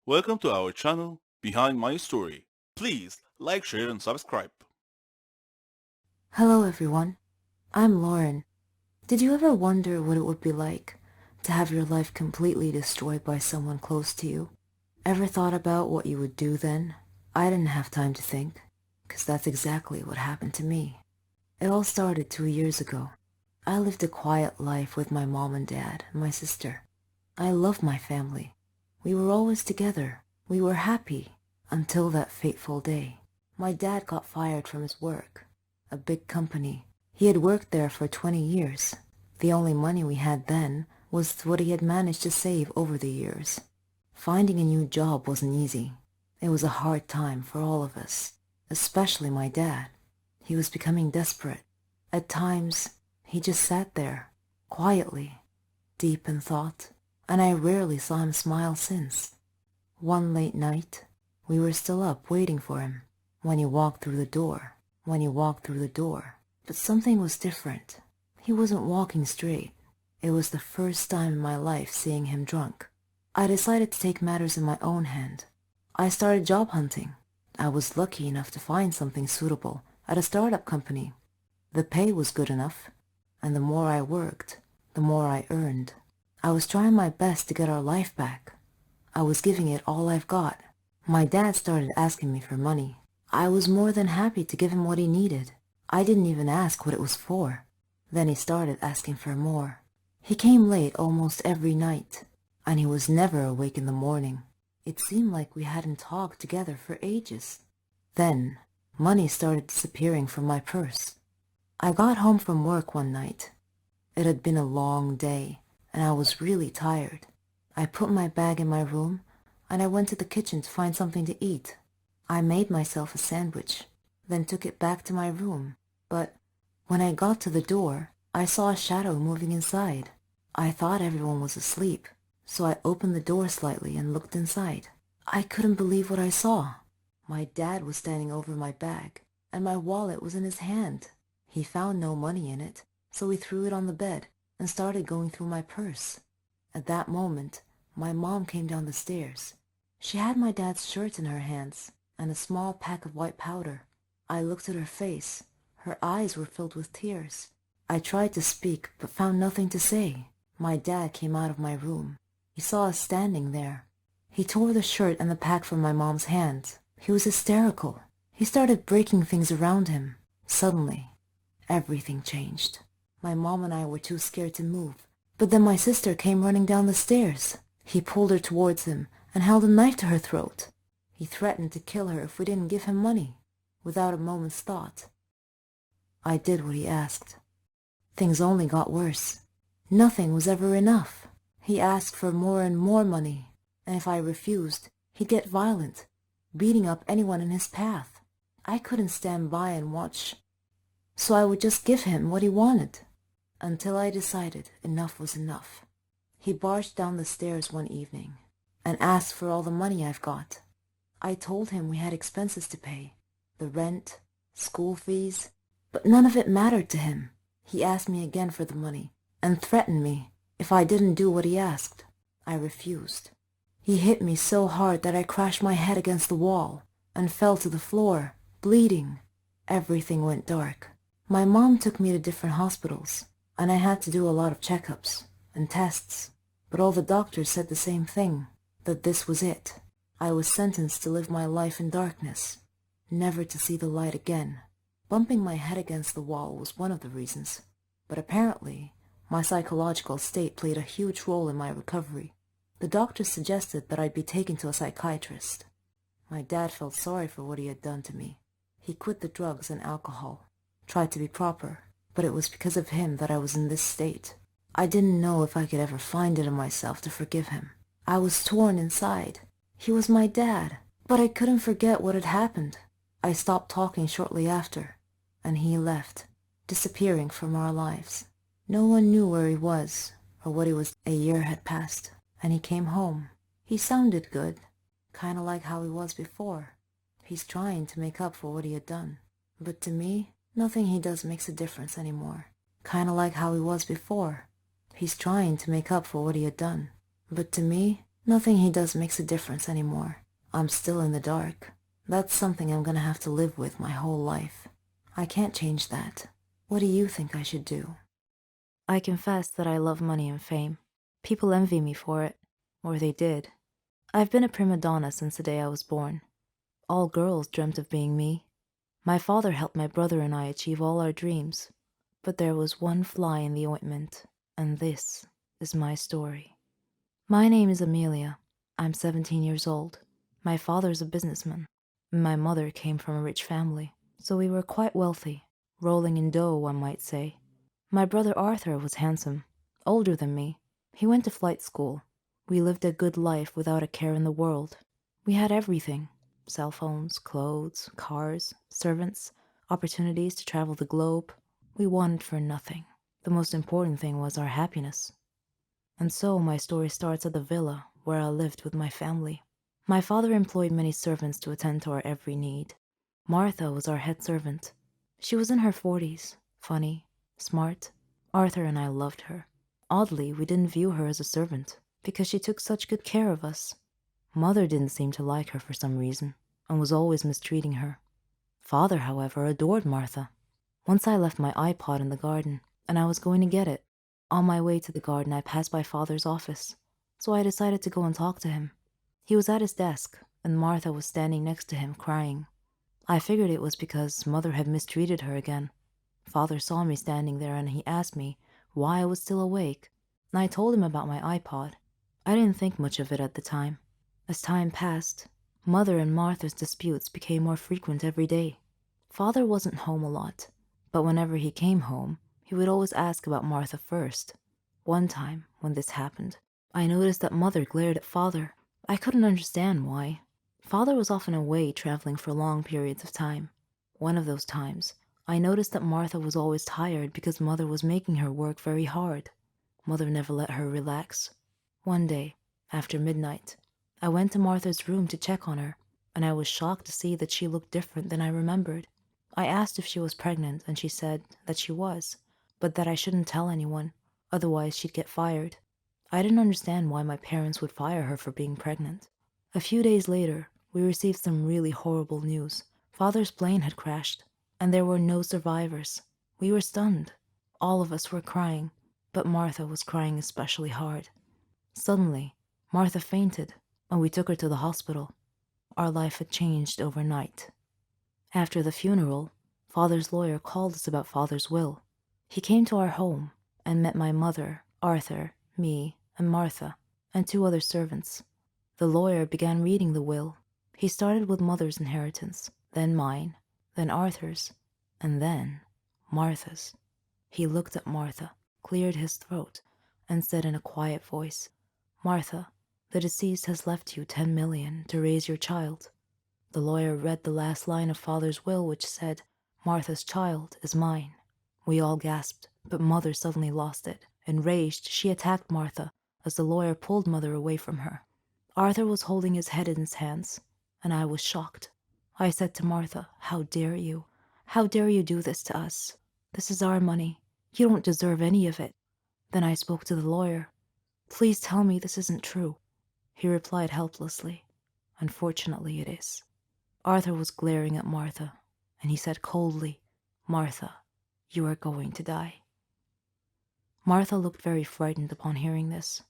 Welcome to our channel, Behind My Story. Please like, share and subscribe. Hello everyone, I'm Lauren. Did you ever wonder what it would be like to have your life completely destroyed by someone close to you? Ever thought about what you would do then? I didn't have time to think, because that's exactly what happened to me. It all started 2 years ago. I lived a quiet life with my mom and dad and my sister. I loved my family. We were always together. We were happy until that fateful day. My dad got fired from his work, a big company. He had worked there for 20 years. The only money we had then was what he had managed to save over the years. Finding a new job wasn't easy. It was a hard time for all of us, especially my dad. He was becoming desperate. At times, he just sat there, quietly, deep in thought, and I rarely saw him smile since. One late night, we were still up waiting for him when he walked through the door. But something was different. He wasn't walking straight. It was the first time in my life seeing him drunk. I decided to take matters in my own hand. I started job hunting. I was lucky enough to find something suitable at a startup company. The pay was good enough, and the more I worked, the more I earned. I was trying my best to get our life back. I was giving it all I've got. My dad started asking me for money. I was more than happy to give him what he needed. I didn't even ask what it was for. Then he started asking for more. He came late almost every night, and he was never awake in the morning. It seemed like we hadn't talked together for ages. Then, money started disappearing from my purse. I got home from work one night. It had been a long day, and I was really tired. I put my bag in my room, and I went to the kitchen to find something to eat. I made myself a sandwich, then took it back to my room. But when I got to the door, I saw a shadow moving inside. I thought everyone was asleep, so I opened the door slightly and looked inside. I couldn't believe what I saw. My dad was standing over my bag, and my wallet was in his hand. He found no money in it, so he threw it on the bed and started going through my purse. At that moment, my mom came down the stairs. She had my dad's shirt in her hands and a small pack of white powder. I looked at her face. Her eyes were filled with tears. I tried to speak, but found nothing to say. My dad came out of my room. He saw us standing there. He tore the shirt and the pack from my mom's hands. He was hysterical. He started breaking things around him. Suddenly, everything changed. My mom and I were too scared to move. But then my sister came running down the stairs. He pulled her towards him and held a knife to her throat. He threatened to kill her if we didn't give him money. Without a moment's thought, I did what he asked. Things only got worse. Nothing was ever enough. He asked for more and more money, and if I refused, he'd get violent, beating up anyone in his path. I couldn't stand by and watch, so I would just give him what he wanted, until I decided enough was enough. He barged down the stairs one evening and asked for all the money I've got. I told him we had expenses to pay, the rent, school fees, but none of it mattered to him. He asked me again for the money and threatened me if I didn't do what he asked. I refused. He hit me so hard that I crashed my head against the wall and fell to the floor, bleeding. Everything went dark. My mom took me to different hospitals, and I had to do a lot of checkups and tests, but all the doctors said the same thing, that this was it. I was sentenced to live my life in darkness, never to see the light again. Bumping my head against the wall was one of the reasons, but apparently my psychological state played a huge role in my recovery. The doctors suggested that I'd be taken to a psychiatrist. My dad felt sorry for what he had done to me. He quit the drugs and alcohol, tried to be proper, but it was because of him that I was in this state. I didn't know if I could ever find it in myself to forgive him. I was torn inside. He was my dad, but I couldn't forget what had happened. I stopped talking shortly after, and he left, disappearing from our lives. No one knew where he was or what he was. A year had passed, and he came home. He sounded good, kind of like how he was before. He's trying to make up for what he had done. But to me, nothing he does makes a difference anymore. Kind of like how he was before. He's trying to make up for what he had done. But to me, Nothing he does makes a difference anymore. I'm still in the dark. That's something I'm gonna have to live with my whole life. I can't change that. What do you think I should do? I confess that I love money and fame. People envy me for it. Or they did. I've been a prima donna since the day I was born. All girls dreamt of being me. My father helped my brother and I achieve all our dreams. But there was one fly in the ointment, and this is my story. My name is Amelia. I'm 17 years old. My father's a businessman. My mother came from a rich family, so we were quite wealthy, rolling in dough, one might say. My brother Arthur was handsome, older than me. He went to flight school. We lived a good life without a care in the world. We had everything: cell phones, clothes, cars, servants, opportunities to travel the globe. We wanted for nothing. The most important thing was our happiness. And so my story starts at the villa where I lived with my family. My father employed many servants to attend to our every need. Martha was our head servant. She was in her 40s, funny, smart. Arthur and I loved her. Oddly, we didn't view her as a servant because she took such good care of us. Mother didn't seem to like her for some reason and was always mistreating her. Father, however, adored Martha. Once I left my iPod in the garden and I was going to get it. On my way to the garden, I passed by Father's office, so I decided to go and talk to him. He was at his desk, and Martha was standing next to him, crying. I figured it was because Mother had mistreated her again. Father saw me standing there, and he asked me why I was still awake, and I told him about my iPod. I didn't think much of it at the time. As time passed, Mother and Martha's disputes became more frequent every day. Father wasn't home a lot, but whenever he came home, he would always ask about Martha first. One time, when this happened, I noticed that Mother glared at Father. I couldn't understand why. Father was often away traveling for long periods of time. One of those times, I noticed that Martha was always tired because Mother was making her work very hard. Mother never let her relax. One day, after midnight, I went to Martha's room to check on her, and I was shocked to see that she looked different than I remembered. I asked if she was pregnant, and she said that she was, but that I shouldn't tell anyone, otherwise she'd get fired. I didn't understand why my parents would fire her for being pregnant. A few days later, we received some really horrible news. Father's plane had crashed, and there were no survivors. We were stunned. All of us were crying, but Martha was crying especially hard. Suddenly, Martha fainted, and we took her to the hospital. Our life had changed overnight. After the funeral, Father's lawyer called us about Father's will. He came to our home and met my mother, Arthur, me, and Martha, and 2 other servants. The lawyer began reading the will. He started with Mother's inheritance, then mine, then Arthur's, and then Martha's. He looked at Martha, cleared his throat, and said in a quiet voice, "Martha, the deceased has left you 10 million to raise your child." The lawyer read the last line of Father's will, which said, "Martha's child is mine." We all gasped, but Mother suddenly lost it. Enraged, she attacked Martha as the lawyer pulled Mother away from her. Arthur was holding his head in his hands, and I was shocked. I said to Martha, "How dare you? How dare you do this to us? This is our money. You don't deserve any of it." Then I spoke to the lawyer. "Please tell me this isn't true." He replied helplessly, "Unfortunately, it is." Arthur was glaring at Martha, and he said coldly, "Martha, you are going to die." Martha looked very frightened upon hearing this.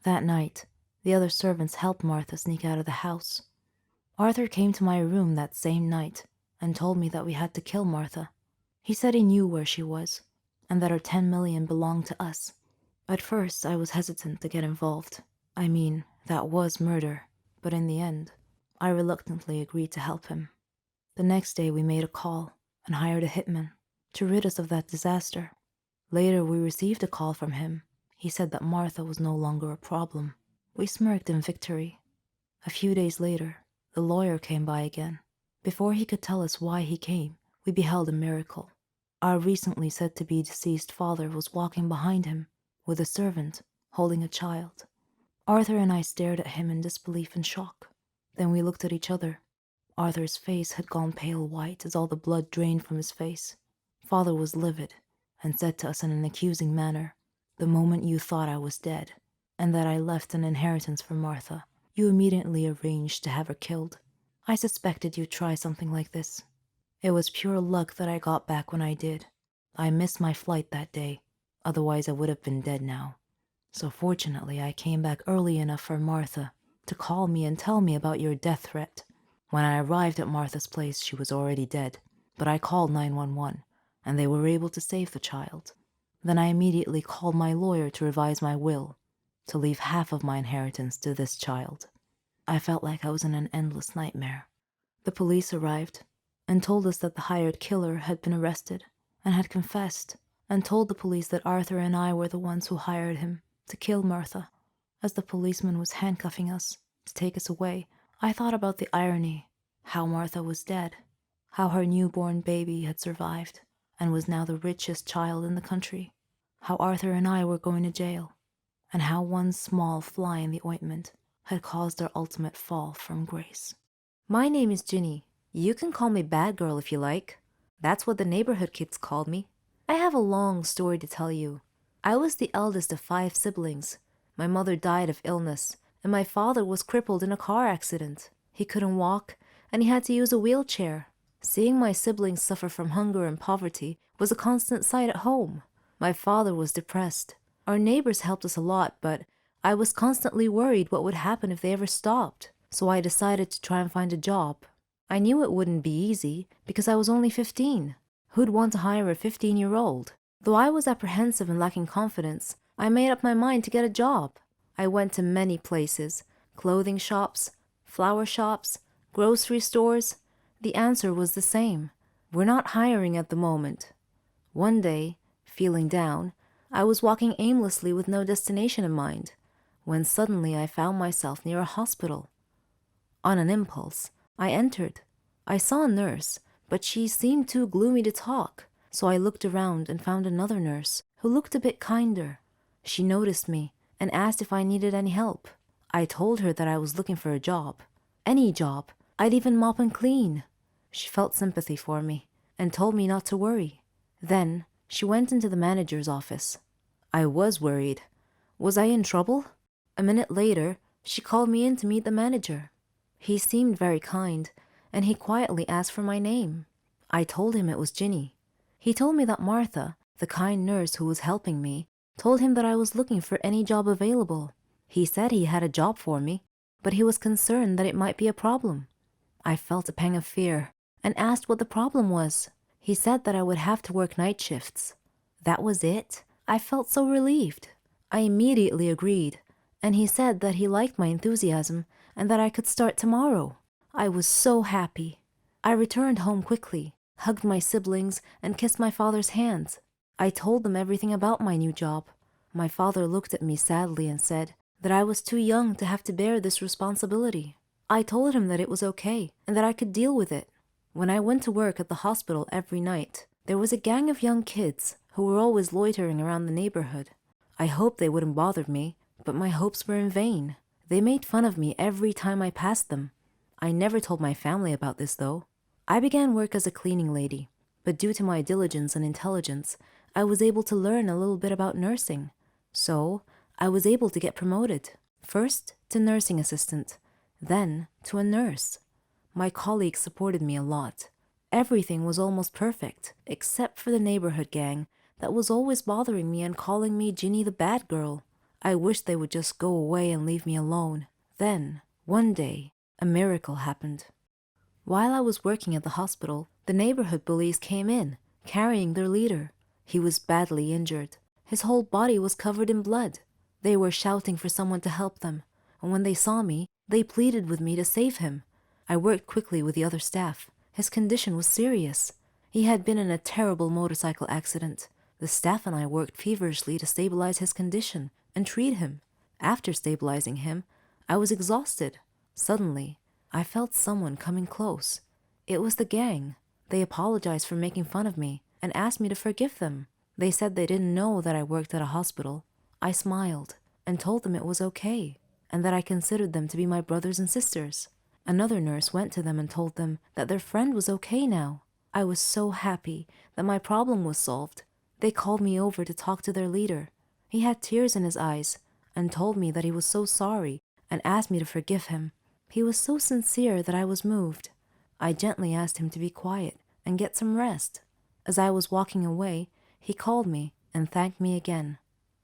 That night, the other servants helped Martha sneak out of the house. Arthur came to my room that same night and told me that we had to kill Martha. He said he knew where she was, and that her 10 million belonged to us. At first, I was hesitant to get involved. I mean, that was murder, but in the end, I reluctantly agreed to help him. The next day we made a call and hired a hitman to rid us of that disaster. Later we received a call from him. He said that Martha was no longer a problem. We smirked in victory. A few days later, the lawyer came by again. Before he could tell us why he came, we beheld a miracle. Our recently said to be deceased father was walking behind him with a servant holding a child. Arthur and I stared at him in disbelief and shock. Then we looked at each other. Arthur's face had gone pale white as all the blood drained from his face. Father was livid and said to us in an accusing manner, "The moment you thought I was dead, and that I left an inheritance for Martha. You immediately arranged to have her killed. I suspected you'd try something like this. It was pure luck that I got back when I did. I missed my flight that day, otherwise I would have been dead now. So fortunately, I came back early enough for Martha to call me and tell me about your death threat. When I arrived at Martha's place, she was already dead, but I called 911, and they were able to save the child. Then I immediately called my lawyer to revise my will, to leave half of my inheritance to this child. I felt like I was in an endless nightmare. The police arrived and told us that the hired killer had been arrested and had confessed, and told the police that Arthur and I were the ones who hired him to kill Martha. As the policeman was handcuffing us to take us away, I thought about the irony, how Martha was dead, how her newborn baby had survived and was now the richest child in the country, how Arthur and I were going to jail, and how one small fly in the ointment had caused our ultimate fall from grace. My name is Ginny. You can call me Bad Girl if you like. That's what the neighborhood kids called me. I have a long story to tell you. I was the eldest of 5 siblings. My mother died of illness, and my father was crippled in a car accident. He couldn't walk, and he had to use a wheelchair. Seeing my siblings suffer from hunger and poverty was a constant sight at home. My father was depressed. Our neighbors helped us a lot, but I was constantly worried what would happen if they ever stopped, so I decided to try and find a job. I knew it wouldn't be easy because I was only 15. Who'd want to hire a 15-year-old? Though I was apprehensive and lacking confidence, I made up my mind to get a job. I went to many places: clothing shops, flower shops, grocery stores. The answer was the same: we're not hiring at the moment. One day, feeling down, I was walking aimlessly with no destination in mind, when suddenly I found myself near a hospital. On an impulse, I entered. I saw a nurse, but she seemed too gloomy to talk, so I looked around and found another nurse who looked a bit kinder. She noticed me and asked if I needed any help. I told her that I was looking for a job. Any job. I'd even mop and clean. She felt sympathy for me and told me not to worry. Then she went into the manager's office. I was worried. Was I in trouble? A minute later, she called me in to meet the manager. He seemed very kind, and he quietly asked for my name. I told him it was Ginny. He told me that Martha, the kind nurse who was helping me, told him that I was looking for any job available. He said he had a job for me, but he was concerned that it might be a problem. I felt a pang of fear and asked what the problem was. He said that I would have to work night shifts. That was it? I felt so relieved. I immediately agreed, and he said that he liked my enthusiasm and that I could start tomorrow. I was so happy. I returned home quickly, hugged my siblings, and kissed my father's hands. I told them everything about my new job. My father looked at me sadly and said that I was too young to have to bear this responsibility. I told him that it was okay and that I could deal with it. When I went to work at the hospital every night, there was a gang of young kids who were always loitering around the neighborhood. I hoped they wouldn't bother me, but my hopes were in vain. They made fun of me every time I passed them. I never told my family about this, though. I began work as a cleaning lady, but due to my diligence and intelligence, I was able to learn a little bit about nursing. So, I was able to get promoted, first to nursing assistant, then to a nurse. My colleagues supported me a lot. Everything was almost perfect, except for the neighborhood gang that was always bothering me and calling me Ginny the Bad Girl. I wished they would just go away and leave me alone. Then, one day, a miracle happened. While I was working at the hospital, the neighborhood bullies came in, carrying their leader. He was badly injured. His whole body was covered in blood. They were shouting for someone to help them, and when they saw me, they pleaded with me to save him. I worked quickly with the other staff. His condition was serious. He had been in a terrible motorcycle accident. The staff and I worked feverishly to stabilize his condition and treat him. After stabilizing him, I was exhausted. Suddenly, I felt someone coming close. It was the gang. They apologized for making fun of me and asked me to forgive them. They said they didn't know that I worked at a hospital. I smiled and told them it was okay, and that I considered them to be my brothers and sisters. Another nurse went to them and told them that their friend was okay now. I was so happy that my problem was solved. They called me over to talk to their leader. He had tears in his eyes. and told me that he was so sorry and asked me to forgive him. He was so sincere that I was moved. I gently asked him to be quiet and get some rest. As I was walking away, he called me and thanked me again.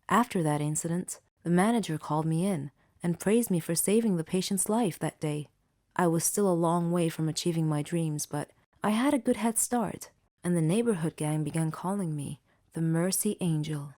After that incident, the manager called me in and praised me for saving the patient's life that day. I was still a long way from achieving my dreams, but I had a good head start, and the neighborhood gang began calling me the Mercy Angel.